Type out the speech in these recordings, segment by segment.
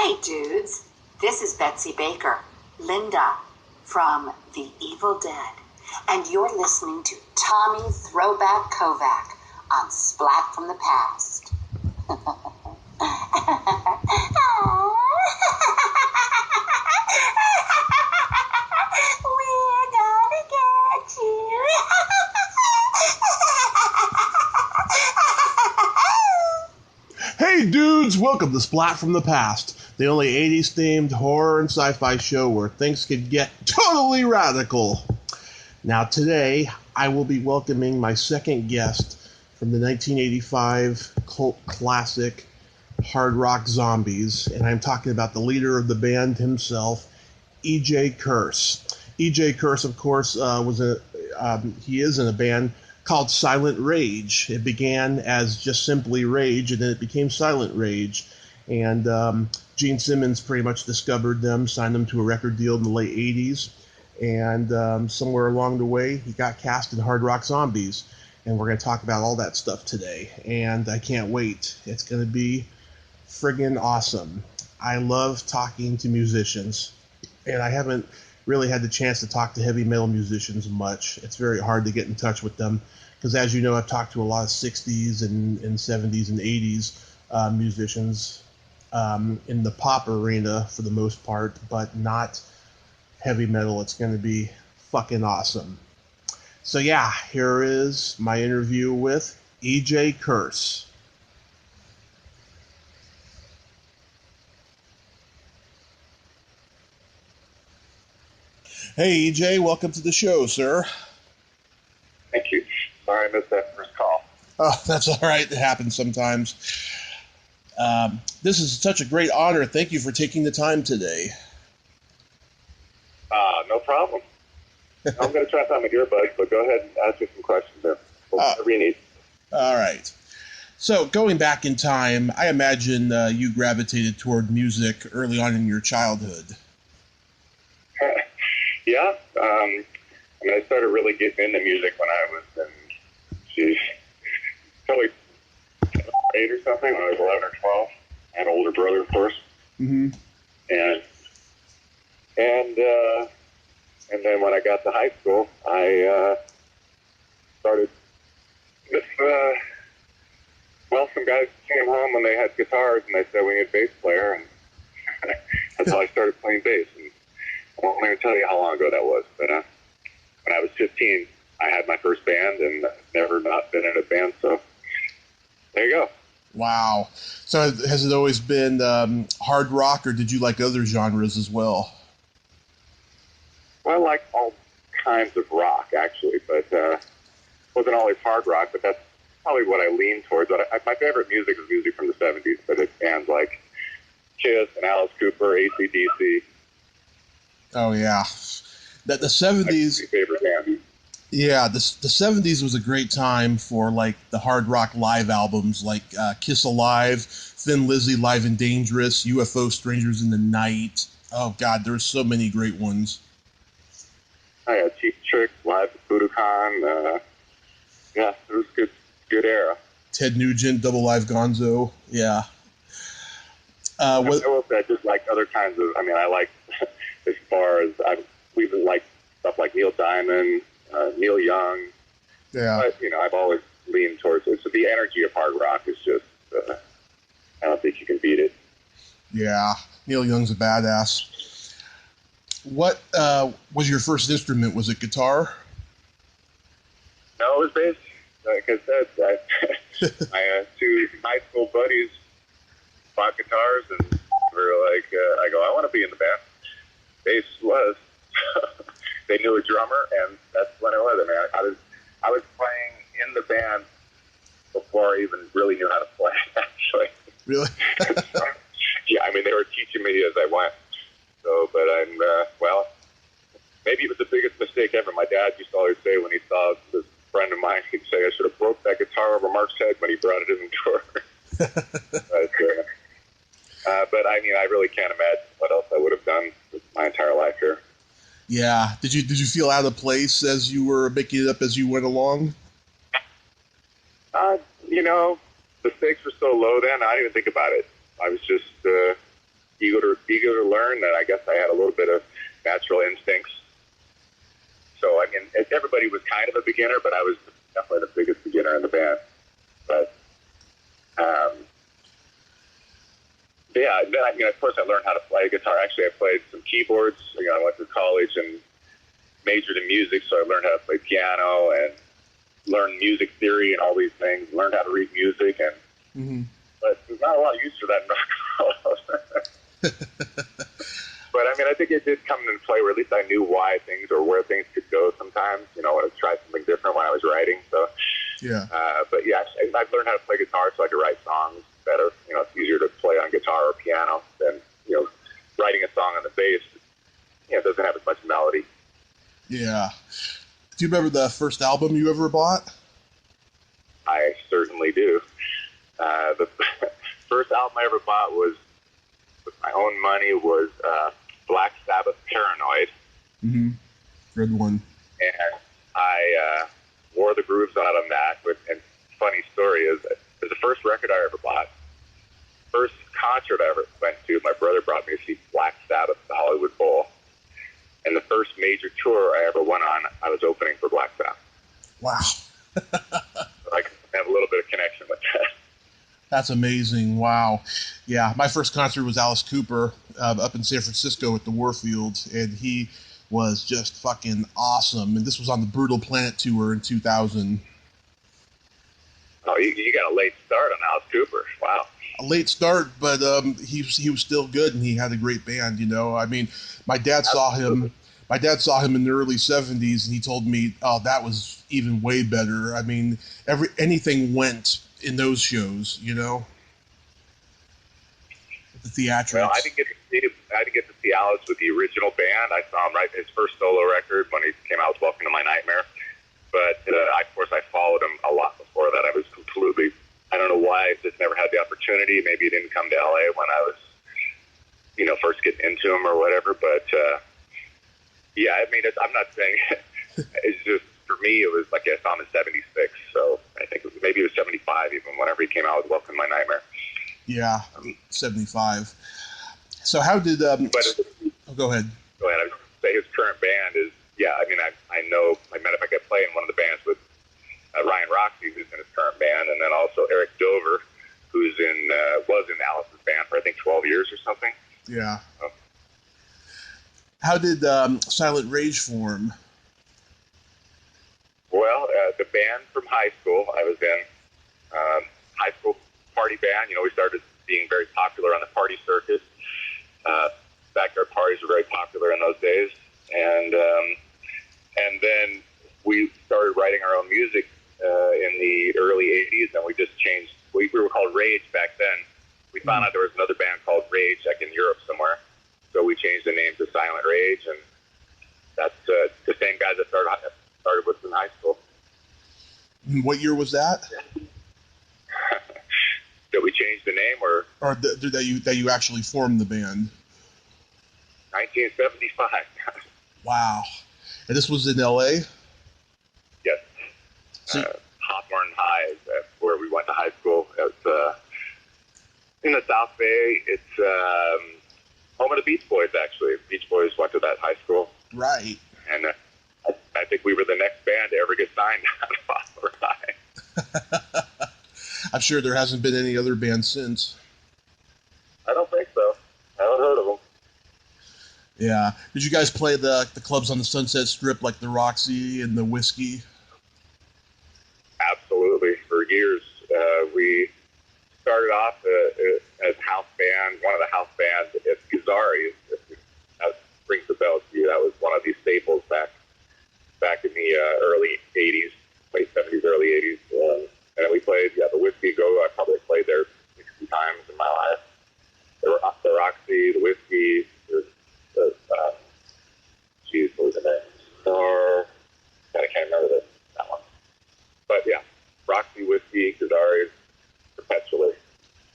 Hey dudes, this is Betsy Baker, Linda from The Evil Dead, and you're listening to Tommy Throwback Kovac on Splat from the Past. We're gonna get you. Hey dudes, welcome to Splat from the Past, the only 80s themed horror and sci-fi show where things could get totally radical. Now today, I will be welcoming my second guest from the 1985 cult classic Hard Rock Zombies, and I'm talking about the leader of the band himself, E.J. Curse. E.J. Curse, of course, he is in a band called Silent Rage. It began as just simply Rage, and then it became Silent Rage. And Gene Simmons pretty much discovered them, signed them to a record deal in the late 80s, and somewhere along the way, he got cast in Hard Rock Zombies. And we're going to talk about all that stuff today, and I can't wait. It's going to be friggin' awesome. I love talking to musicians, and I haven't really had the chance to talk to heavy metal musicians much. It's very hard to get in touch with them because, as you know, I've talked to a lot of 60s and 70s and 80s musicians in the pop arena for the most part, but not heavy metal. It's going to be fucking awesome. So yeah, here is my interview with E.J. Curse. Hey, E.J., welcome to the show, sir. Thank you. Sorry I missed that first call. Oh, that's all right. It happens sometimes. This is such a great honor. Thank you for taking the time today. No problem. I'm going to try to find my earbuds, but go ahead and ask me some questions there. Whatever you need. All right. So, going back in time, I imagine you gravitated toward music early on in your childhood. Yeah. I started really getting into music when I was in, probably 8 or something, when I was 11 or 12. I had an older brother, of course. Mm-hmm. And then when I got to high school, I started with, some guys came home and they had guitars and they said, we need a bass player. And that's how I started playing bass. And I won't even tell you how long ago that was. But when I was 15, I had my first band and never not been in a band. So there you go. Wow. So has it always been hard rock, or did you like other genres as well? Well, I like all kinds of rock, actually, but wasn't always hard rock, but that's probably what I lean towards. But my favorite music is music from the 70s, but it's bands like Kiss and Alice Cooper, AC/DC. Oh, yeah. The 70s... My favorite band. Yeah, the 70s was a great time for, like, the hard rock live albums, like Kiss Alive, Thin Lizzy, Live and Dangerous, UFO, Strangers in the Night. Oh, God, there were so many great ones. Oh, yeah, Cheap Trick, Live at Budokan. Yeah, it was a good era. Ted Nugent, Double Live Gonzo. Yeah. I will say I just like other kinds of, I like, as far as, we like stuff like Neil Diamond, Neil Young. Yeah. But, I've always leaned towards it. So the energy of hard rock is just, I don't think you can beat it. Yeah, Neil Young's a badass. What was your first instrument? Was it guitar? No, it was bass. Like I said, my two high school buddies bought guitars, and we were like, I go, I want to be in the band. Bass was. They knew a drummer, and that's when it was. I was playing in the band before I even really knew how to play, actually. Really? Yeah, they were teaching me as I went. So, but maybe it was the biggest mistake ever. My dad used to always say when he saw this friend of mine, he'd say, I should have broke that guitar over Mark's head when he brought it in the door. But I really can't imagine what else I would have done with my entire life here. Yeah. Did you feel out of place as you were making it up as you went along? The stakes were so low then, I didn't even think about it. I was just eager to learn, and I guess I had a little bit of natural instincts. So, I mean, everybody was kind of a beginner, but I was definitely the biggest beginner in the band. But, yeah, then of course, I learned how to play guitar. Actually, I played some keyboards. I went to college and majored in music, so I learned how to play piano and learned music theory and all these things. Learned how to read music, and but there's not a lot of use for that in rock and roll. But I mean, I think it did come into play where at least I knew why things or where things could go sometimes. When I tried something different when I was writing. So yeah. But yeah, I've learned how to play guitar so I could write songs better. It's easier to play on guitar or piano than writing a song on the bass. It doesn't have as much melody. Yeah. Do you remember the first album you ever bought? I certainly do. The first album I ever bought was, with my own money, was Black Sabbath Paranoid. Mm-hmm. Good one. And I wore the grooves out on that. And funny story is, it was the first record I ever bought. First concert I ever went to, my brother brought me to see Black Sabbath at the Hollywood Bowl. And the first major tour I ever went on, I was opening for Black Sabbath. Wow. So I have a little bit of connection with that. That's amazing. Wow. Yeah, my first concert was Alice Cooper up in San Francisco at the Warfield, and he was just fucking awesome. And this was on the Brutal Planet tour in 2000. Oh, you got a late start on Alice Cooper. Wow. A late start, but he was still good, and he had a great band. I mean, my dad saw him. My dad saw him in the early 70s, and he told me, "Oh, that was even way better." I mean, anything went in those shows. The theatrics. Well, I didn't get to see Alice with the original band. I saw him write his first solo record when he came out with "Welcome to My Nightmare." But of course, I followed him a lot before that. I was completely. I don't know why I just never had the opportunity. Maybe he didn't come to LA when I was, first getting into him or whatever. But yeah, I mean, I'm not saying it's just for me. It was like I saw him in '76, so I think maybe it was '75 even whenever he came out with "Welcome to My Nightmare." Yeah, 75. So how did? Go ahead. Go ahead. I was going to say his current band is. Yeah, I mean, I know. I met him. I could play in one of the bands with Ryan Roxy, who's in his current band, and then also Eric Dover, who's was in Alice's band for I think 12 years or something. Yeah. How did Silent Rage form? Well, the band from high school I was in, high school party band. We started being very popular on the party circuit. Backyard parties were very popular in those days, and then we started writing our own music in the early 80s, and we just changed. We were called Rage back then. We found out there was another band called Rage, like in Europe somewhere. So we changed the name to Silent Rage, and that's the same guys that started with in high school. What year was that? Did we change the name, or that you actually formed the band? 1975. Wow. And this was in L.A.? Yes. Hawthorne High is where we went to high school. It's in the South Bay. It's home of the Beach Boys, actually. Beach Boys went to that high school. Right. And I think we were the next band to ever get signed out of Hawthorne High. I'm sure there hasn't been any other band since. I don't think so. I haven't heard of them. Yeah. Did you guys play the clubs on the Sunset Strip like the Roxy and the Whiskey? Absolutely. For years, we started off as house band, one of the house bands at Gazzari. That rings a bell to you. That was one of these staples back in the early 80s, late 70s, early 80s. And we played, the Whiskey Go. I probably played there 60 times in my life. The Roxy, the Whiskey, what was the name? I can't remember that one. But yeah, Roxy, Whiskey, Gazzari, perpetually.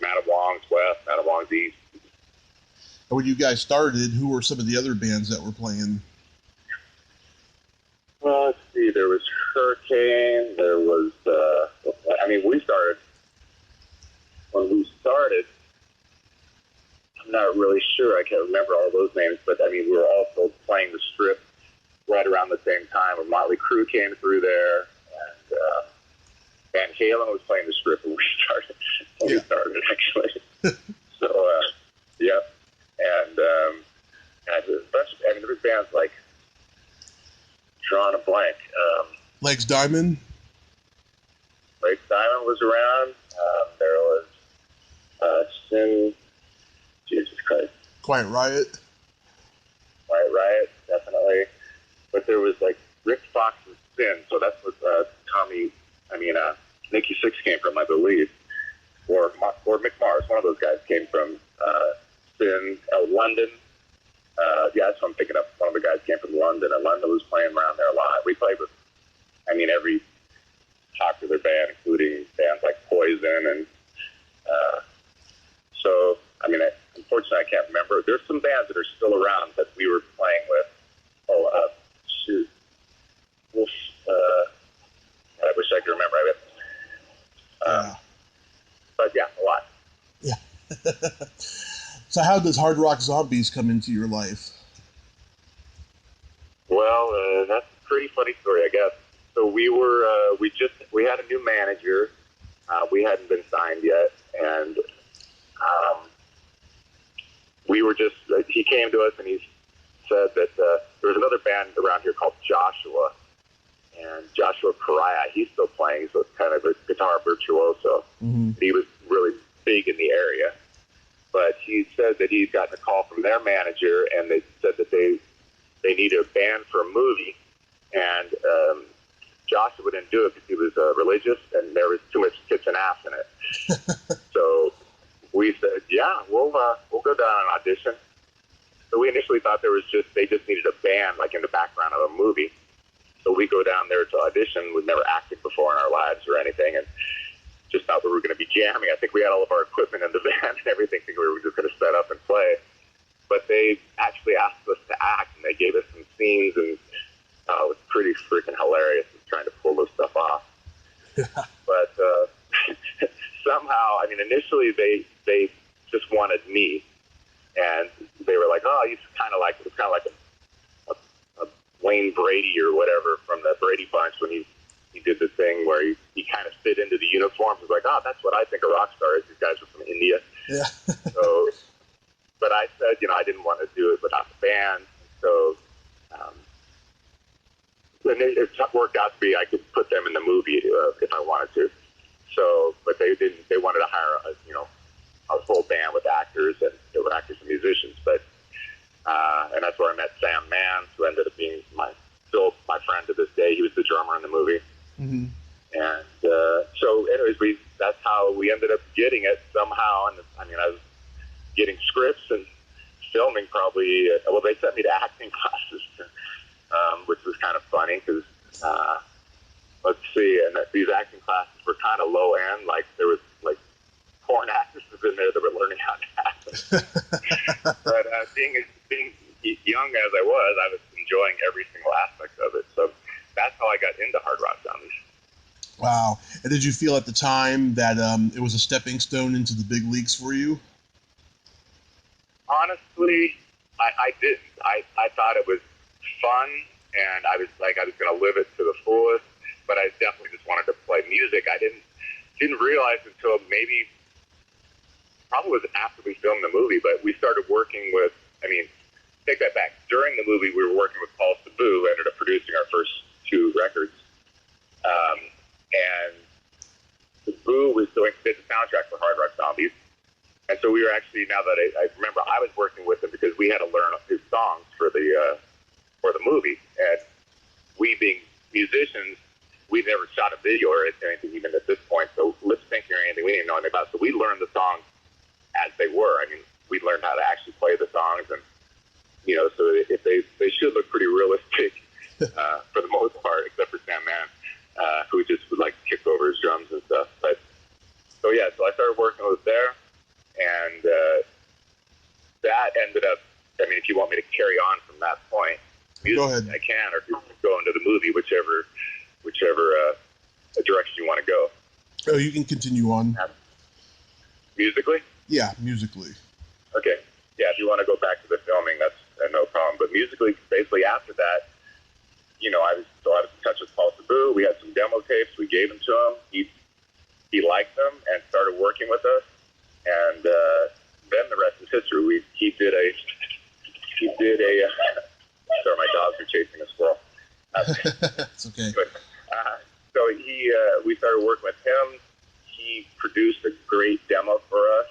Madam Wong's West, Madam Wong's East. And when you guys started, who were some of the other bands that were playing? Well, let's see. There was Hurricane. There was, when we started, I'm not really sure. I can't remember all those names, but I mean, we were also playing the Strip right around the same time. Where Motley Crue came through there, and Van Halen was playing the Strip when we started. We started actually. So yeah, and there was bands like drawing a blank. Legs Diamond. Legs Diamond was around. There was Sin. Jesus Christ. Quiet Riot. Quiet Riot, definitely. But there was like Rick Fox's Sin, so that's what Nikki Sixx came from, I believe. Or Mick Mars, one of those guys came from Sin, London. That's what I'm thinking of. One of the guys came from London, and London was playing around there a lot. We played with, every popular band, including bands like Poison, and unfortunately, I can't remember. There's some bands that are still around that we were playing with. I wish I could remember. But yeah, a lot. Yeah. So how does Hard Rock Zombies come into your life? Well, that's a pretty funny story, I guess. So we had a new manager. We hadn't been signed yet, and we were just, he came to us and he said that there was another band around here called Joshua, and Joshua Pariah, he's still playing, so it's kind of a guitar virtuoso. Mm-hmm. He was really big in the area, but he said that he'd gotten a call from their manager, and they said that they needed a band for a movie, and Joshua didn't do it because he was religious, and there was too much tits and ass in it. So we said, yeah, we'll go down and audition. So we initially thought they just needed a band like in the background of a movie. So we go down there to audition. We've never acted before in our lives or anything, and just thought we were going to be jamming. I think we had all of our equipment in the van and everything, thinking we were just going to set up and play. But they actually asked us to act, and they gave us some scenes, and it was pretty freaking hilarious trying to pull this stuff off. But somehow, initially they just wanted me, and they were like, oh, he's kind of like a Wayne Brady or whatever from the Brady Bunch when he did the thing where he kind of fit into the uniform. He was like, oh, that's what I think a rock star is. These guys are from India. Yeah. So, but I said, I didn't want to do it without the band. So, and it worked out to be I could put them in the movie if I wanted to. So, but they didn't. They wanted to hire a full band with actors, and they were actors and musicians. But and that's where I met Sam Mann, who ended up being still my friend to this day. He was the drummer in the movie. Mm-hmm. And so, anyways, that's how we ended up getting it somehow. And I was getting scripts and filming probably. They sent me to acting classes, which was kind of funny because let's see, and these acting classes were kind of low end. Like there was like porn actresses in there that were learning how to act. But being young as I was enjoying every single aspect of it. So that's how I got into Hard Rock Zombies. Wow. And did you feel at the time that it was a stepping stone into the big leagues for you? Honestly, I didn't. I thought it was fun, and I was going to live it to the fullest, but I definitely just wanted to play music. I didn't realize until probably was after we filmed the movie, but we started working with, take that back. During the movie, we were working with Paul Sabu, who ended up producing our first two records. And Sabu did the soundtrack for Hard Rock Zombies. And so we were actually, now that I remember, I was working with him because we had to learn his songs for the movie. And we being musicians, we never shot a video or anything even at this point. So lip syncing or anything, we didn't know anything about it. So we learned the songs as they were. We learned how to actually play the songs, and so if they should look pretty realistic for the most part, except for Sam Mann, who just would like kick over his drums and stuff. But so I started working with there, and that ended up. If you want me to carry on from that point, go ahead. I can, or go into the movie, whichever direction you want to go. Oh, you can continue on. Musically? Yeah, musically. Okay. yeah, if you want to go back to the filming, that's no problem. But musically, basically after that, I was still out of touch with Paul Sabu. We had some demo tapes. We gave them to him. He liked them and started working with us. And then the rest is history. He did a. Sorry, my dogs are chasing a squirrel. It's okay. But, so we started working with him. He produced a great demo for us,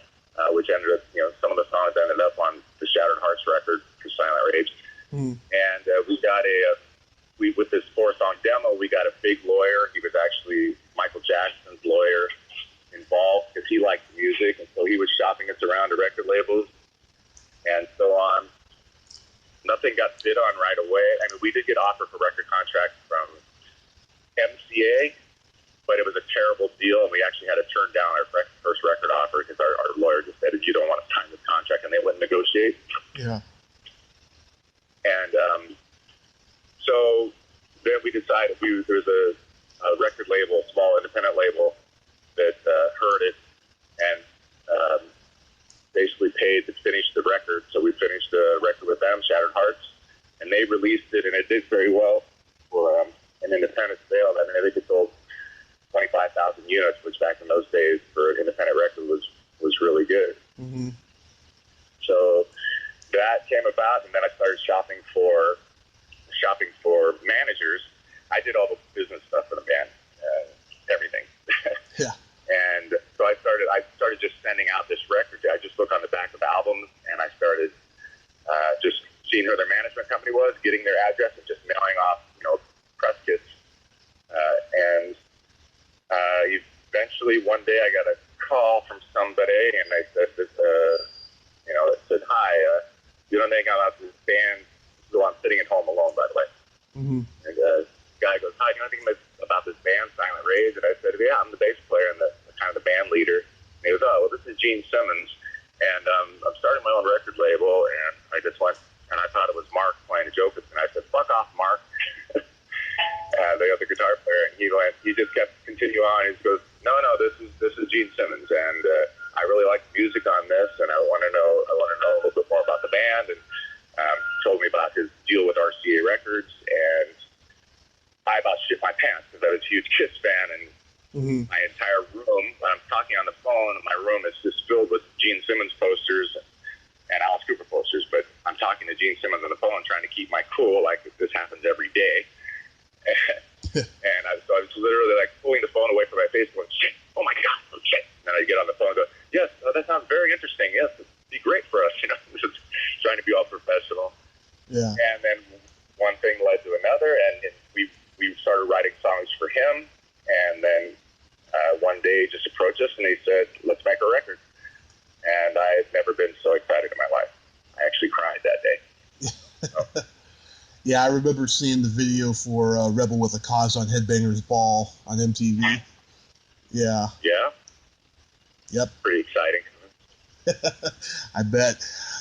which ended up, some of the songs ended up on the Shattered Hearts record for Silent Rage. Mm. And we got with this 4-song demo, we got a big lawyer. He was actually Michael Jackson's lawyer involved because he liked music, and so he was shopping us around to record labels and so on. Nothing got bid on right away. I mean, we did get offered for record contracts from MCA, but it was a terrible deal, and we actually had to turn down our first record offer because our lawyer just said, you don't want to sign this contract, and they wouldn't negotiate. Yeah. And so then we decided there was a record label, a small independent label, that heard it and basically paid to finish the record. So we finished the record with them, Shattered Hearts, and they released it, and it did very well for an independent sale. I mean, I think it sold 25,000 units, which back in those days for an independent record was really good. Mm-hmm. So that came about, and then I started shopping for managers. I did all the business stuff for the band, everything. Yeah. And so I started just sending out this record. I just looked on the back of albums, and I started just seeing who their management company was, getting their address, and just mailing off, press kits. And eventually one day I got a call from somebody, and they said that, it said, hi, you don't think about this band? So I'm sitting at home alone, by the way. Mm-hmm. And the guy goes, hi, you know anything about this band, Silent Rage? And I said, yeah, I'm the bass player and the kind of the band leader. And he goes, oh, well, this is Gene Simmons, and I'm starting my own record label. And I just went, and I thought it was Mark playing a joke with me. And I said, fuck off, Mark. The other guitar player, and he just kept continuing on. He goes, no, this is Gene Simmons, and I really like the music on this, and I want to know a little bit more about the band. And told me about his deal with RCA Records, and I about shit my pants because I was a huge Kiss fan, and my entire room, when I'm talking on the phone, my room is just filled with Gene Simmons posters and Alice Cooper posters, but I'm talking to Gene Simmons on the phone trying to keep my cool, like this happens every day. And so I was literally like pulling the phone away from my face going, shit, oh my God, oh shit. And then I get on the phone and go, yes, that sounds very interesting. Yes, it'd be great for us, just trying to be all professional. Yeah. And then one thing led to another, and we started writing songs for him. And then one day he just approached us and he said, let's make a record. And I had never been so excited in my life. I actually cried that day. So. Yeah, I remember seeing the video for Rebel with a Cause on Headbangers Ball on MTV. Yeah. Yeah? Yep. Pretty exciting. I bet.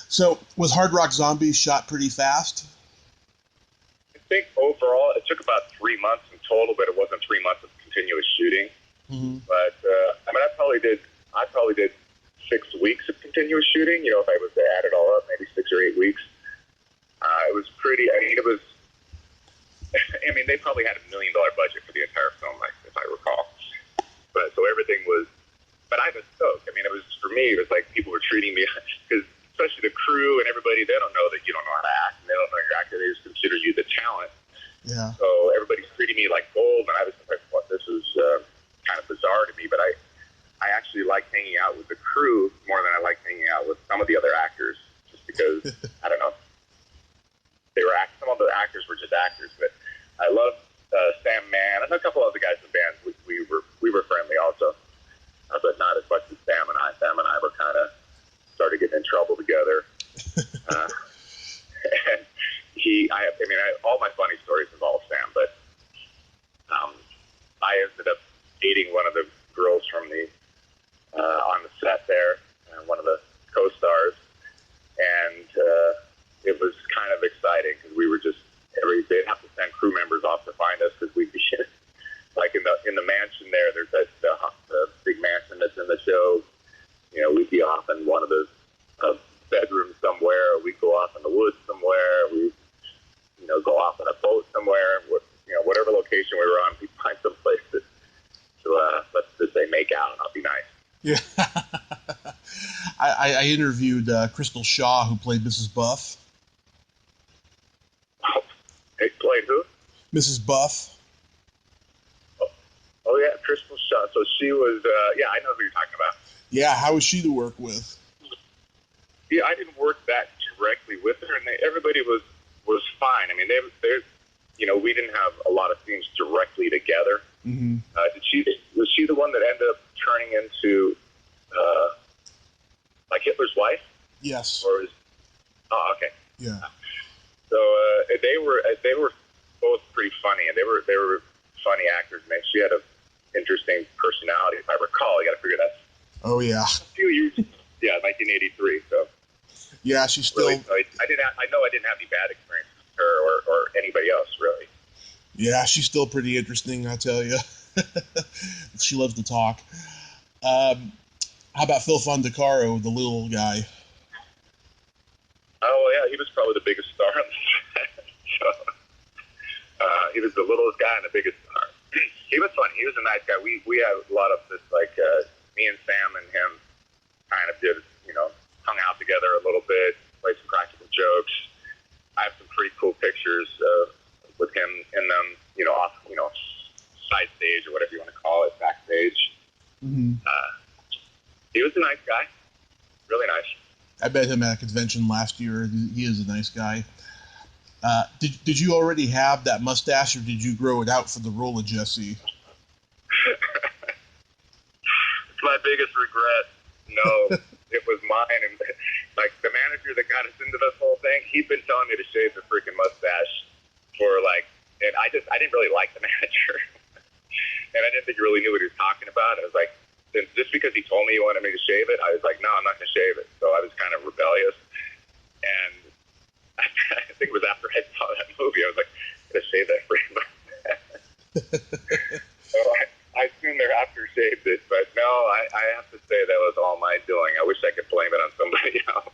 So, was Hard Rock Zombies shot pretty fast? I think overall it took about 3 months in total, but it wasn't 3 months of continuous shooting. Mm-hmm. But, I probably did 6 weeks of continuous shooting, if I was to add it all up, maybe 6 or 8 weeks. It was pretty, they probably had $1 million budget for the entire film, if I recall. But so everything was, but I was stoked. It was, for me, it was like people were treating me, because especially the crew and everybody, they don't know that you don't know how to act, and they don't know your actor, they just consider you the talent. Yeah. So everybody's treating me like gold, and I was like, well, this is kind of bizarre to me, but I actually liked hanging out with the crew more than I liked hanging out with some of the other actors, just because, I don't know. Some of the actors were just actors, but I loved Sam Mann and a couple other guys in the band. We were friendly also, but not as much as Sam and I. Sam and I were kind of started getting in trouble together. And all my funny stories involve Sam, but I ended up dating one of the girls from the on the set there, one of the co-stars, and it was kind of exciting because we were just they'd have to send crew members off to find us because we'd be like in the mansion there. There's the big mansion that's in the show. We'd be off in one of the bedrooms somewhere. I interviewed Crystal Shaw, who played Mrs. Buff. Hey, played who? Mrs. Buff. Oh yeah, Crystal Shaw. So she was. Yeah, I know who you're talking about. Yeah, how was she to work with? Yeah, I didn't work that directly with her, and everybody was fine. I mean, we didn't have a lot of scenes directly together. Mm-hmm. Was she the one that ended up turning into like Hitler's wife? Yes. Or oh, okay. Yeah. So they were both pretty funny, and they were funny actors. Man, she had an interesting personality, if I recall. You got to figure that. Oh yeah. A few years. Yeah, 1983. So. Yeah, she's still. Really, I know I didn't have any bad experience with her or anybody else, really. Yeah, she's still pretty interesting, I tell you. She loves to talk. How about Phil Fondacaro, the little guy? Oh yeah, he was probably the biggest star on the set. So, he was the littlest guy and the biggest star. He was funny. He was a nice guy. We had a lot of this, like me and Sam and him kind of did, hung out together a little bit, played some practical jokes. I have some pretty cool pictures with him in them, off, side stage or whatever you want to call it, backstage. Mm-hmm. He was a nice guy, really nice. I met him at a convention last year. He is a nice guy. Did you already have that mustache, or did you grow it out for the role of Jesse? It's my biggest regret. No, it was mine. And like the manager that got us into this whole thing, he'd been telling me to shave the freaking mustache for and I didn't really like the manager, and I didn't think he really knew what he was talking about. I was like, just because he told me he wanted me to shave it, I was like, no, I'm not going to shave it. So I was kind of rebellious, and I think it was after I saw that movie, I was like, I'm going to shave that freaking mustache. So I soon thereafter shaved it, but no, I have to say that was all my doing. I wish I could blame it on somebody else.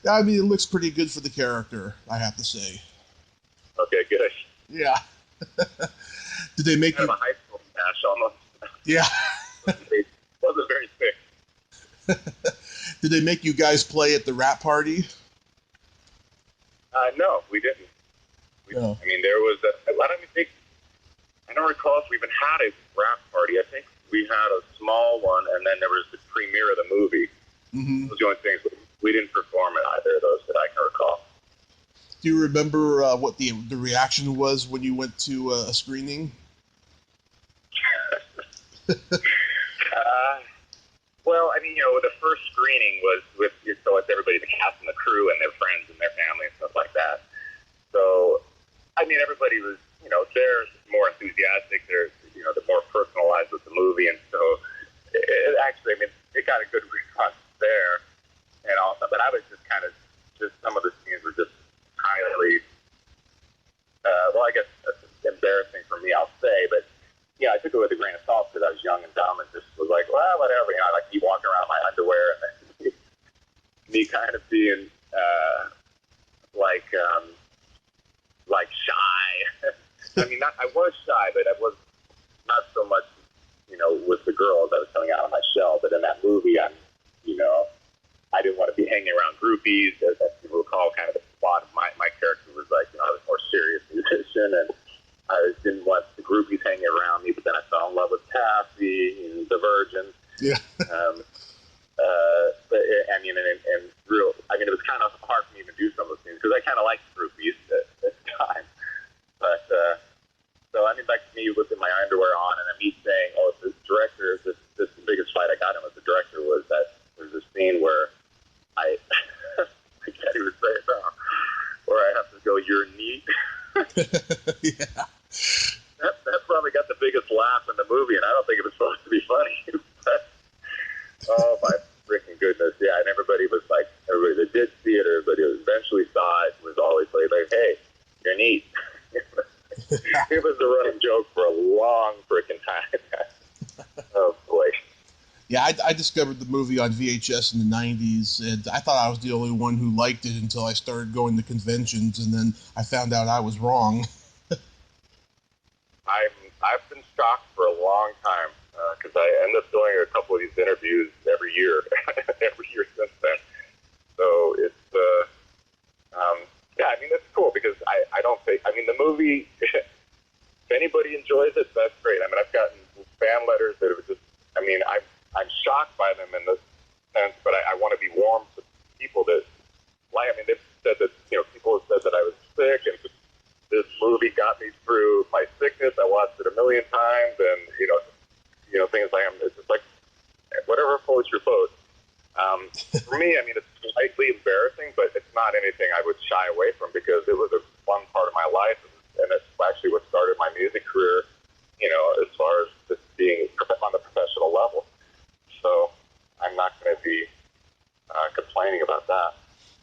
I mean, it looks pretty good for the character, I have to say. Okay, good. Yeah. Did they make kind you... of a high school mustache almost. Yeah. It wasn't very thick. Did they make you guys play at the rap party? No, we didn't. No. I mean, there was I don't recall if we even had a rap party. I think we had a small one, and then there was the premiere of the movie. Mm-hmm. Those were the only things. We didn't perform at either of those that I can recall. Do you remember what the reaction was when you went to a screening? Well, I mean, the first screening was with everybody, the cast and the crew and their friends and their family and stuff like that. So, I mean, everybody was, they're more enthusiastic. They're, they're more personalized with the movie. And so, it actually, I mean, it got a good response there. And also, but I was just some of the scenes were just highly, I guess that's embarrassing for me, I'll say. But, yeah, I took it with a grain of salt because I was young and dumb and just was like, well, whatever. I like me walking around in my underwear and then me kind of being like shy. I mean, I was shy, but I was not so much, with the girls that was coming out of my shell. But in that movie, I didn't want to be hanging around groupies. As you recall, kind of the plot of my character was like, I was a more serious musician, and I didn't want the groupies hanging around me. But then I fell in love with Cassie and the Virgin. Yeah. But it was kind of hard for me to do some of those things because I kind of liked groupies at the time. But so I mean, back to me with my underwear on, and then me saying, "Oh, the director." This the biggest fight I got in with the director was that there's this scene where I can't even say it now, where I have to go, "You're neat." Yeah. That probably got the biggest laugh in the movie, and I don't think it was supposed to be funny. But, oh my freaking goodness! Yeah, and everybody that did see it, or everybody who eventually saw it, was always like, "Hey, you're neat." It was the running joke for a long freaking time. Oh boy. Yeah, I discovered the movie on VHS in the 90s, and I thought I was the only one who liked it until I started going to conventions, and then I found out I was wrong. I've been shocked for a long time because I end up doing a couple of these interviews every year, every year since then. So it's, yeah, I mean, it's cool because I don't think, I mean, the movie, if anybody enjoys it, that's great. I mean, I've gotten fan letters that have just, I mean, I'm shocked by them in the sense, but I want to be warm to people that, like, I mean, they've said that, you know, people have said that I was sick, and this movie got me through my sickness. I watched it a million times, and, you know, things like, it's just like, whatever floats your boat. For me, I mean, it's slightly embarrassing, but it's not anything I would shy away from because it was a fun part of my life, and it's actually what started my music career, you know, as far as just being on the professional level. So I'm not going to be complaining about that.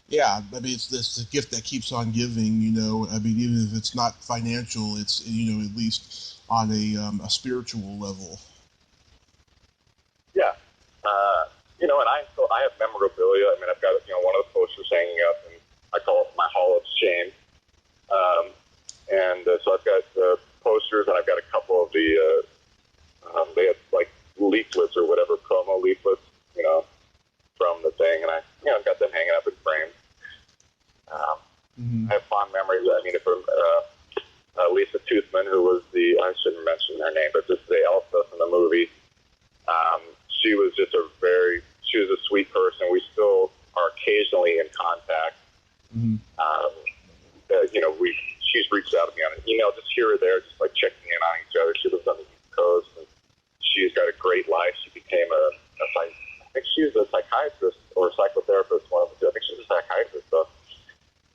Yeah, I mean, it's a gift that keeps on giving, you know. I mean, even if it's not financial, it's, you know, at least on a spiritual level. Yeah. You know, and I have memorabilia. I mean, I've got, you know, one of the posters hanging up, and I call it my Hall of Shame. So I've got posters, and I've got a couple of the, they have like leaflets or whatever, promo leaflets, you know, from the thing, and I, you know, got them hanging up in frames. I have fond memories. I mean, from Lisa Toothman, who was I shouldn't mention her name, but just the Elsa in the movie. She was just she was a sweet person. We still are occasionally in contact. Mm-hmm. You know, she's reached out to me on an email just here or there, just like checking in on each other. She lives on the East Coast, and she's got a great life. She became I think she's a psychiatrist or a psychotherapist. One of the two. I think she's a psychiatrist, though.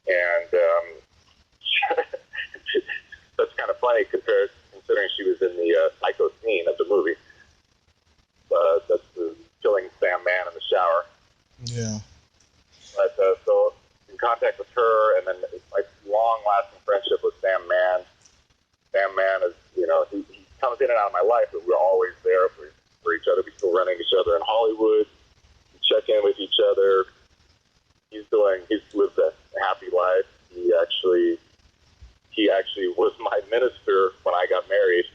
And that's kind of funny considering she was in the psycho scene of the movie. That's killing Sam Mann in the shower. Yeah. But so in contact with her, and then my long-lasting friendship with Sam Mann. Sam Mann is, you know, he comes in and out of my life, but we're always there for each other. We still run into each other in Hollywood. We check in with each other. He's lived a happy life. He actually was my minister when I got married.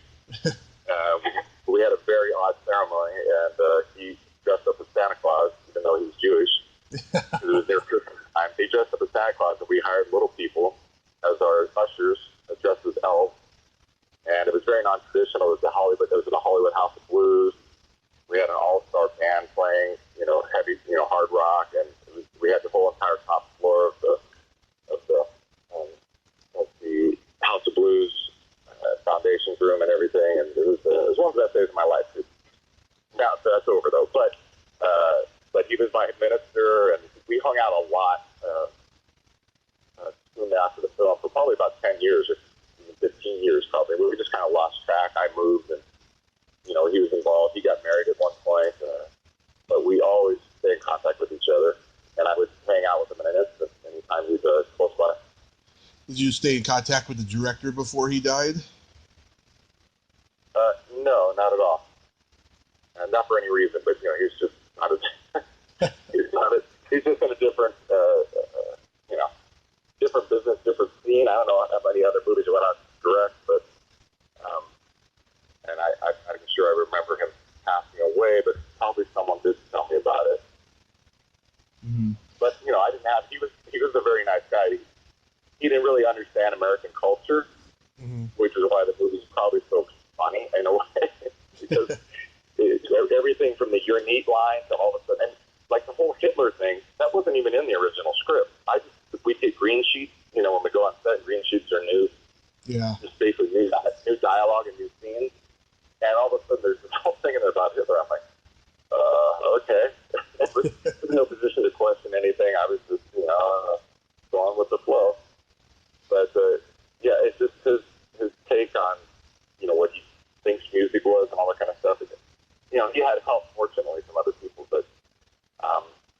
We had a very odd ceremony, and he dressed up as Santa Claus, even though he was Jewish. It was their Christmas time. He dressed up as Santa Claus, and we hired little people as our ushers, dressed as elves. And it was very non-traditional. It was the Hollywood House of Blues. We had an all-star band playing, you know, heavy, you know, hard rock, and we had the whole entire top floor of the House of Blues foundations room and everything. And it was one of the best days of my life. Now that's over though. But he was my minister, and we hung out a lot soon after the film for probably about 10 years or 15 years probably. We just kind of lost track. I moved, and you know, he was involved. He got married at one point, but we always stayed in contact with each other, and I would hang out with him in an instant anytime he was close by. Did you stay in contact with the director before he died? No, not at all. Not for any reason, but you know, he's just not he's just in a different, you know, different business, different scene. I don't know how many other movies he went on to direct, but and I'm sure I remember him passing away, but probably someone did tell me about it. Mm-hmm. But you know, he was a very nice guy. He didn't really understand American culture, mm-hmm. which is why the movie's probably so funny in a way, because everything from the "you're neat" line to all of a sudden, and like the whole Hitler thing, that wasn't even in the original script. We get green sheets, you know, when we go on set, green sheets are new. Yeah. Just basically new dialogue and new scenes, and all of a sudden there's this whole thing in there about Hitler. I'm like, okay. I was in no position to question anything. I was just, you know, going with the flow. But yeah, it's just his take on, you know, what he thinks music was and all that kind of stuff. You know, he had help, fortunately, from other people, but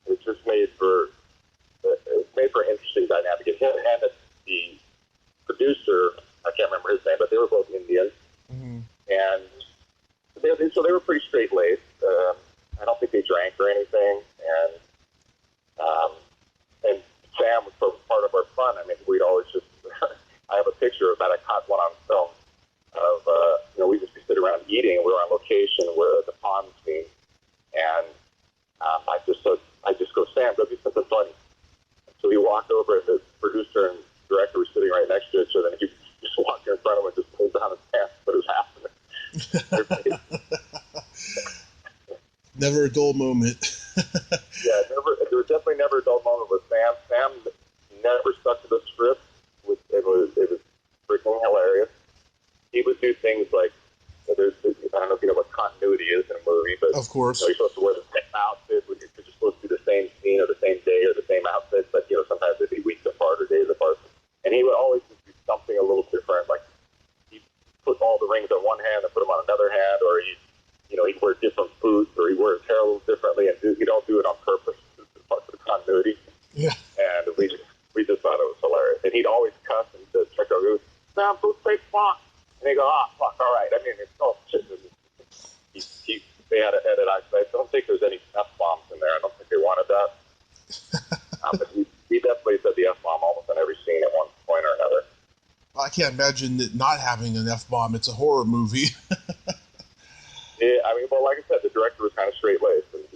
it just made for an interesting dynamic. And him and the producer, I can't remember his name, but they were both Indian, mm-hmm. and so they were pretty straight laced. I don't think they drank or anything, and Sam was part of our fun. I mean, we'd always just I have a picture of that. I caught one on film of, you know, we just be sitting around eating, and we were on location where at the I just go, Sam, go do something funny. So he walked over, and the producer and director were sitting right next to each other, and he just walked in front of him and just pulled down his pants, put his hat in it. Never a dull moment. Yeah, there was definitely never a dull moment with Sam. Sam never stuck to the script. It was freaking hilarious. He would do things like, I don't know if you know what continuity is in a movie, but of course, you're supposed to wear the same outfit when you're just supposed to do the same scene or the same day or the same outfit, but sometimes it'd be weeks apart or days apart. And he would always just do something a little different, like he'd put all the rings on one hand and put them on another hand, or he'd wear different boots, or he'd wear his hair a little differently, and he don't do it on purpose. It's part of the continuity. Yeah. And we just thought it was hilarious. And he'd always cuss and check our goose, Sam, don't say fuck. And they go, fuck, all right. I mean, it's no shit. They had to edit. I don't think there's any F-bombs in there. I don't think they wanted that. But he definitely said the F-bomb almost on every scene at one point or another. I can't imagine it not having an F-bomb. It's a horror movie. Yeah, I mean, well, like I said, the director was kind of straight-laced, and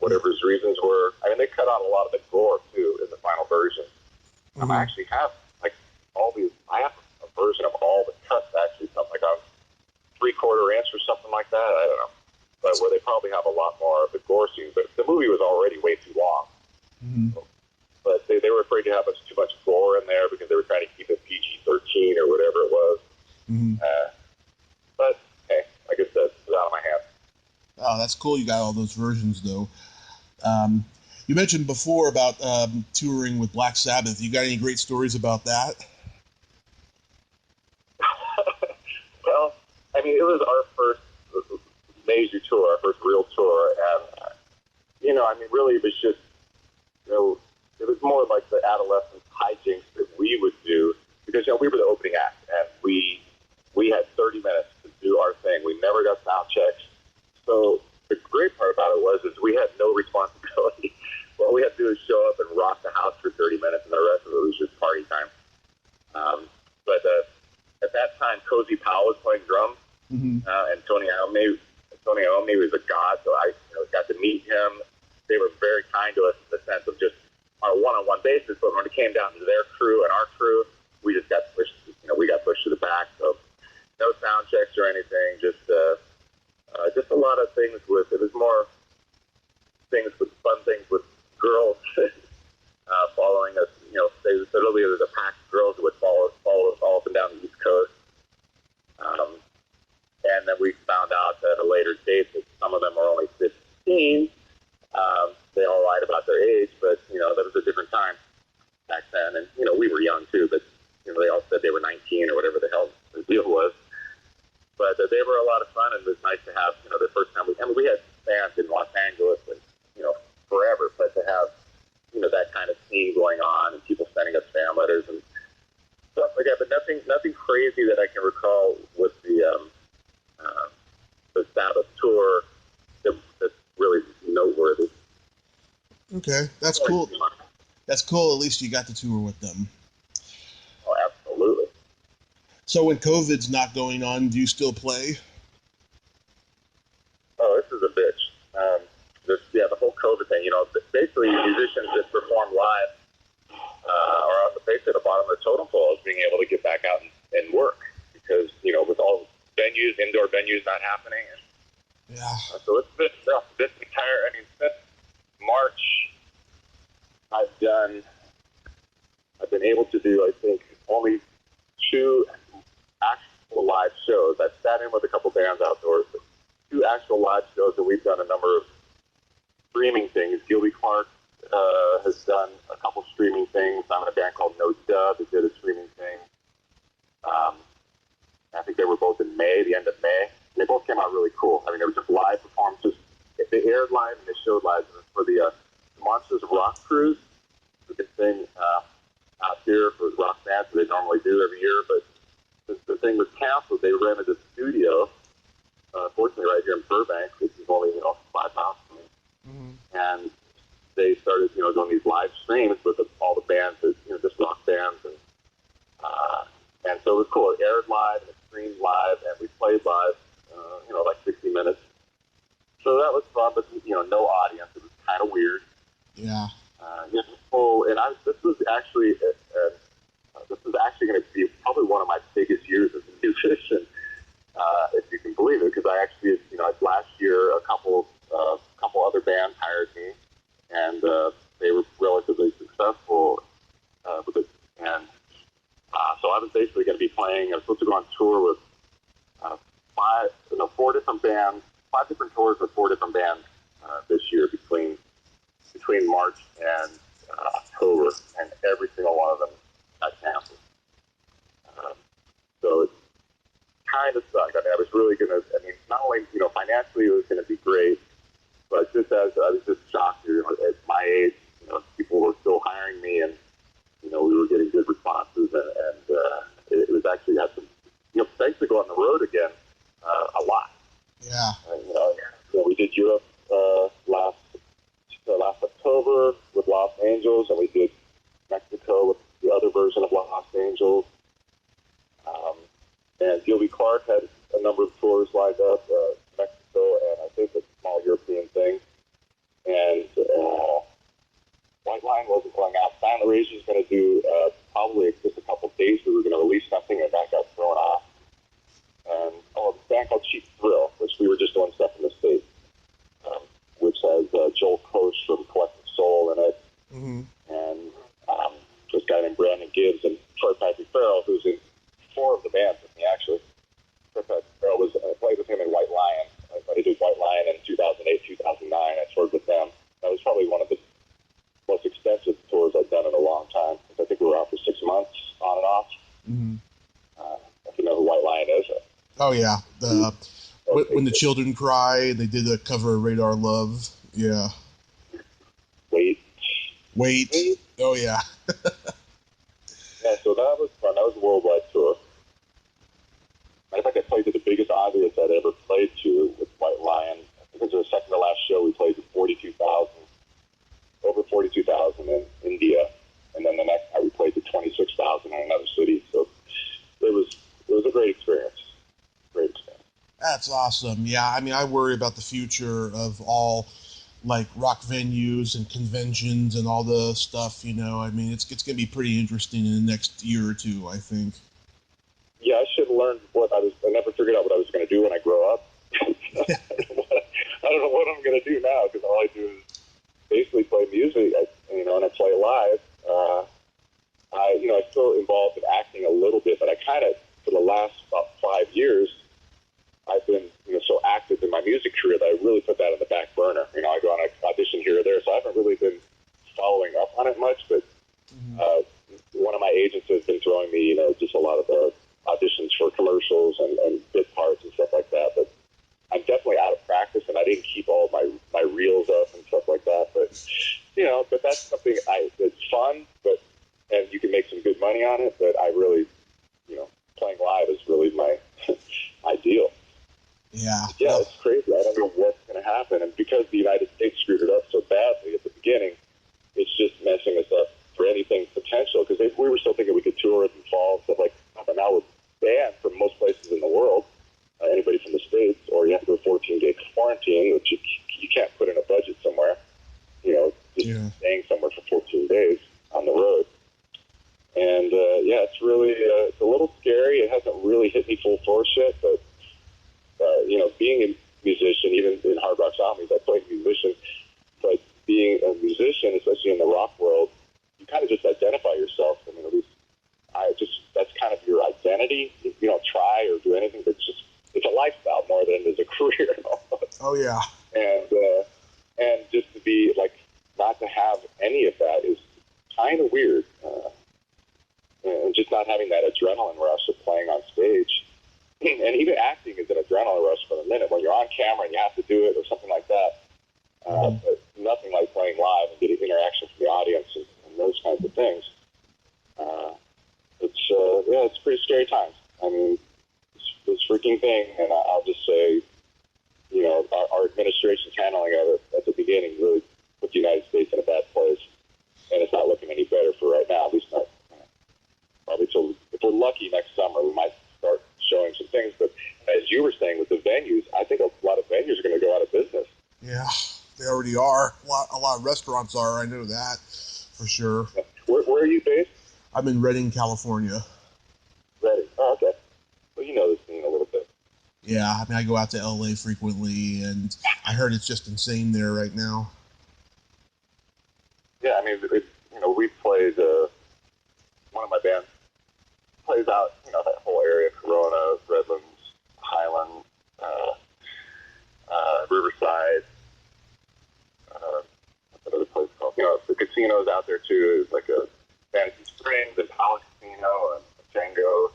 whatever his reasons were. I mean, they cut out a lot of the gore too in the final version. Mm-hmm. I actually have I have a version of all the cuts actually, something like a 3/4 inch or something like that. I don't know, but where they probably have a lot more of the gore scenes. But the movie was already way too long. Mm-hmm. But they were afraid to have too much gore in there because they were trying to keep it PG-13 or whatever it was. Mm-hmm. But hey, like I said, it's out of my hands. Oh, that's cool. You got all those versions, though. You mentioned before about touring with Black Sabbath. You got any great stories about that? Well, I mean, it was our first major tour, our first real tour, and I mean, really, it was just, it was more like the adolescent hijinks that we would do because we were the opening act, and we had 30 minutes to do our thing. We never got sound checks. So the great part about it is we had no responsibility. All we had to do is show up and rock the house for 30 minutes, and the rest of it was just party time. But at that time, Cozy Powell was playing drums, Mm-hmm. and Tony Iommi was a god, so I got to meet him. They were very kind to us in the sense of just on a one-on-one basis, but when it came down to their crew and our crew, we just got pushed, we got pushed to the back, so no sound checks or anything, just a lot of things it was more fun things with girls following us. They literally there was a pack of girls that would follow us all up and down the East Coast. And then we found out at a later date that some of them were only 15. They all lied about their age, but that was a different time back then. And we were young too, but they all said they were 19 or whatever the hell the deal was. But they were a lot of fun, and it was nice to have, the first time we had bands in Los Angeles and, forever, but to have, that kind of scene going on and people sending us fan letters and stuff like that, but nothing crazy that I can recall with the Sabbath tour that's really noteworthy. Okay, that's cool. That's cool. At least you got to tour with them. Oh, absolutely. So when COVID's not going on, do you still play? Oh, this is a bitch. The whole COVID thing, basically musicians that perform live are basically at the bottom of the totem pole of being able to get back out and work because, with all venues, indoor venues not happening. And, Yeah. So it's been rough. Since March, I've been able to do, I think, only 2 actual live shows. I've sat in with a couple bands outdoors, but 2 actual live shows, and we've done a number of streaming things. Gilby Clark has done a couple streaming things. I'm in a band called No Dub that did a streaming thing. I think they were both in May, the end of May. And they both came out really cool. I mean, they were just live performances. They aired live and they showed live for the Monsters of Rock cruise. We could sing out here for rock bands that they normally do every year, but since the thing was canceled, they rented a studio, fortunately right here in Burbank, which is only 5 miles from me. Mm-hmm. And they started doing these live streams with all the bands that just rock bands, and so it was cool. It aired live and it streamed live, and we played live, like 60 minutes. So that was fun, but no audience. It was kind of weird. Yeah. And this was actually going to be probably one of my biggest years as a musician, if you can believe it, because I actually, last year a couple other bands hired me, and they were relatively successful with it, and so I was basically going to be playing. I was supposed to go on tour with four different bands, 5 different tours with 4 different bands this year between March and October, and every single one of them got canceled. So it kind of sucked. I mean, I was really going to, not only, financially it was going to be great, but just as I was just shocked, at my age, people were still hiring me, and, we were getting good responses, and it was actually had some, thanks to go on the road again a lot. Yeah. We did Europe last October with Los Angeles, and we did Mexico with the other version of Los Angeles. And Gilby Clark had a number of tours lined up, Mexico, and I think a small European thing. And White Line wasn't going out. Silent Rage was going to do probably just a couple of days. We were going to release something, and that got thrown off. And a band called Cheap Thrill, which we were just doing stuff in the States, which has Joel Coach from Collective Soul in it, and this guy named Brandon Gibbs and Troy Patrick Farrell, who's in 4 of the bands with me, actually. Troy Patrick Farrell I played with him in White Lion. I did White Lion in 2008, 2009. I toured with them. That was probably one of the most expensive tours I've done in a long time. I think we were out for 6 months, on and off. If you know who White Lion is. Oh, yeah. When the Children Cry, they did a cover of Radar Love. Yeah. Wait. Oh, yeah. Yeah, so that was fun. That was a worldwide tour. Matter of fact, I played to the biggest audience I'd ever played to with White Lion. I think it was the second to last show. We played to over 42,000 in India. And then the next time we played to 26,000 in another city. So it was a great experience. That's awesome. Yeah, I worry about the future of all, rock venues and conventions and all the stuff, it's going to be pretty interesting in the next year or two, I think. Yeah, I should have learned I never figured out what I was going to do when I grow up. I don't know what I'm going to do now, because all I do is basically play music, and I play live. I'm still involved in acting a little bit, but I kind of, for the last about 5 years, I've been, so active in my music career that I really put that in the back burner. I go on an audition here or there, so I haven't really been following up on it much, but one of my agents has been throwing me, just a lot of auditions for commercials and bit parts and stuff like that, but I'm definitely out of practice, and I didn't keep all my reels up and stuff like that, but that's something it's fun, and you can make some good money on it, but I really, playing live is really my ideal. Yeah. Yeah, it's crazy. I don't know what's going to happen. And because the United States screwed it up so badly at the beginning, it's just messing us up for anything potential. Because we were still thinking we could tour in the fall, stuff like that. But now we're banned from most places in the world, anybody from the States, or you have to do a 14-day quarantine, which you can't put in a budget somewhere, staying somewhere for 14 days on the road. And, it's really, it's a little scary. It hasn't really hit me full force yet, but being a musician, even in Hard Rock Zombies, I played musician, but being a musician, especially in the rock world, you kind of just identify yourself. At least that's kind of your identity. You don't try or do anything, but it's a lifestyle more than it is a career. Oh, yeah. And just to be, not to have any of that is kind of weird. And just not having that adrenaline rush of playing on stage. And even acting is an adrenaline rush for a minute. When you're on camera and you have to do it or something like that, but nothing like playing live and getting interaction from the audience and those kinds of things. It's pretty scary times. This freaking thing, and I'll just say, our administration's handling of it at the beginning really put the United States in a bad place, and it's not looking any better for right now, at least not. Probably till, if we're lucky, next really are. A lot of restaurants are. I know that for sure. Yeah. Where are you based? I'm in Redding, California. Redding. Oh, okay. Well, you know the scene a little bit. Yeah, I mean, I go out to LA frequently, and I heard it's just insane there right now. Yeah, I mean, we played, one of my bands plays out, that whole area, Corona, Redlands, Highland, Riverside, what's that other place called? The casinos out there too. Is like a Fantasy Springs and Palace Casino and Django.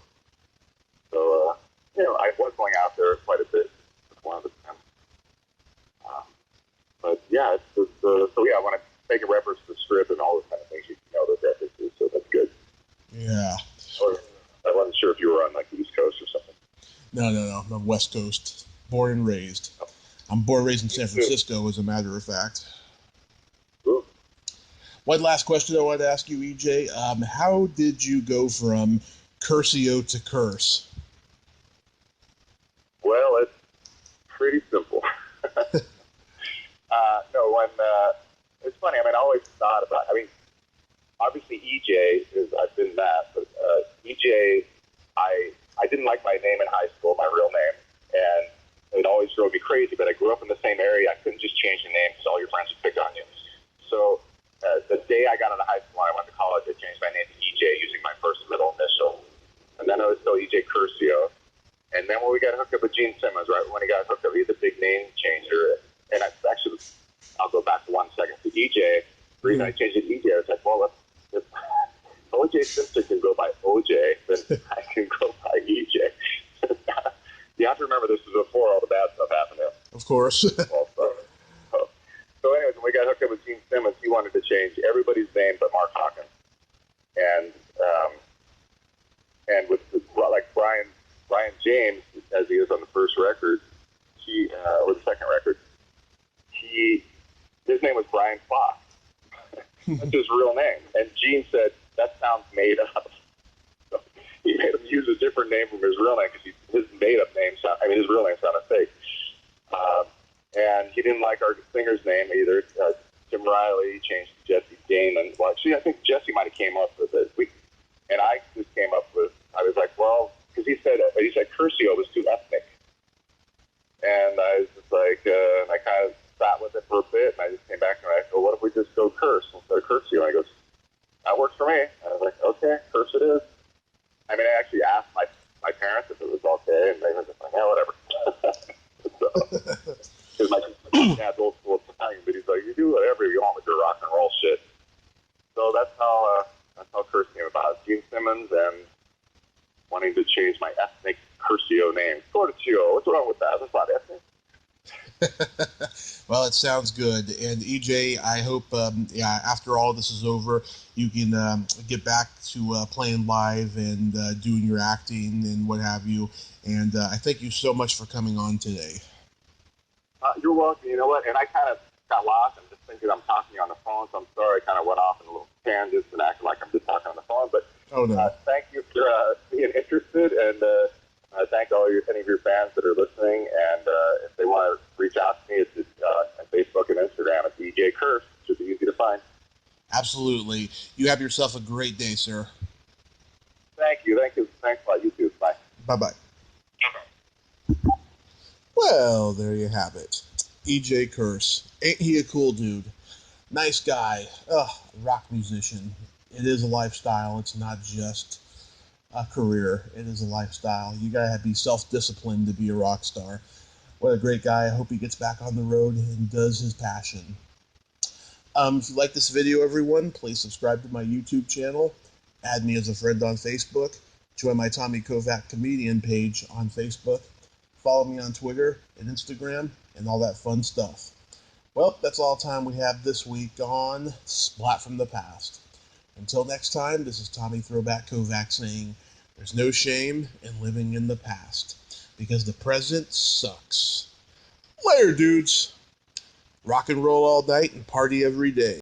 So, I was going out there quite a bit with one of the bands. But yeah, so yeah, when I make a reference to the Strip and all those kind of things, you know those references, so that's good. Yeah. Or, I wasn't sure if you were on like the East Coast or something. No. I'm West Coast, born and raised. I'm born and raised in San Francisco, as a matter of fact. Ooh. One last question I wanted to ask you, EJ. How did you go from Curcio to Curse? Well, it's pretty simple. No, when it's funny. I mean, I always thought about. I mean, obviously EJ is. I've been that, but EJ, I didn't like my name in high school, my real name, and it always drove me crazy. But I grew up in the same area. I couldn't just change the name because all your friends would pick on you. So the day I got out of high school and I went to college, I changed my name to EJ using my first middle initial, and then I was still EJ Curcio. And then when we got hooked up with Gene Simmons, right when he got hooked up, he's a big name changer. And I'll go back 1 second to EJ. The reason I changed it to EJ, I was like, well, if OJ Simpson can go by OJ, then I can go by EJ. You have to remember this is before all the bad stuff happened to him. Of course. So anyways, when we got hooked up with Gene Simmons, he wanted to change everybody's name but Mark Hawkins. And with like Brian James, as he is on the first record, or the second record, his name was Brian Fox. That's his real name. And Gene said, that sounds made up. So he made him use a different name from his real name because his made-up name his real name sounded fake. And he didn't like our singer's name either. Tim Riley changed to Jesse Damon. Well, actually, I think Jesse might have came up with it. And I just came up with, I was like, well, because he said Curcio was too ethnic. And I was just like, and I kind of sat with it for a bit, and I just came back and I go, what if we just go Curse instead of Curcio? And he goes, that works for me. And I was like, okay, Curse it is. I mean, I actually asked my parents if it was okay, and they were just like, yeah, whatever. Because my dad's old school Italian, but he's like, you do whatever you want with your rock and roll shit. So that's how Curse came about. Gene Simmons and wanting to change my ethnic Curcio name. Tortio, what's wrong with that? That's not ethnic. Well, it sounds good. And EJ, I hope, after all this is over, you can get back to playing live and doing your acting and what have you. And I thank you so much for coming on today. You're welcome. You know what? And I kind of got lost and just thinking I'm talking on the phone, so I'm sorry I kind of went off in a little tangent and acted like I'm just talking on the phone. But thank you for being interested, and thank any of your fans that are listening. And if they want to reach out to me, it's on Facebook and Instagram. It's EJ Curse. It should be easy to find. Absolutely. You have yourself a great day, sir. Thank you. Thanks a lot. You too. Bye. Bye-bye. Well, there you have it. EJ Curse. Ain't he a cool dude? Nice guy. Rock musician. It is a lifestyle. It's not just a career. It is a lifestyle. You gotta be self-disciplined to be a rock star. What a great guy. I hope he gets back on the road and does his passion. If you like this video, everyone, please subscribe to my YouTube channel. Add me as a friend on Facebook. Join my Tommy Kovac comedian page on Facebook. Follow me on Twitter and Instagram and all that fun stuff. Well, that's all the time we have this week on Splat from the Past. Until next time, this is Tommy Throwback Kovac saying, there's no shame in living in the past, because the present sucks. Later, dudes. Rock and roll all night and party every day.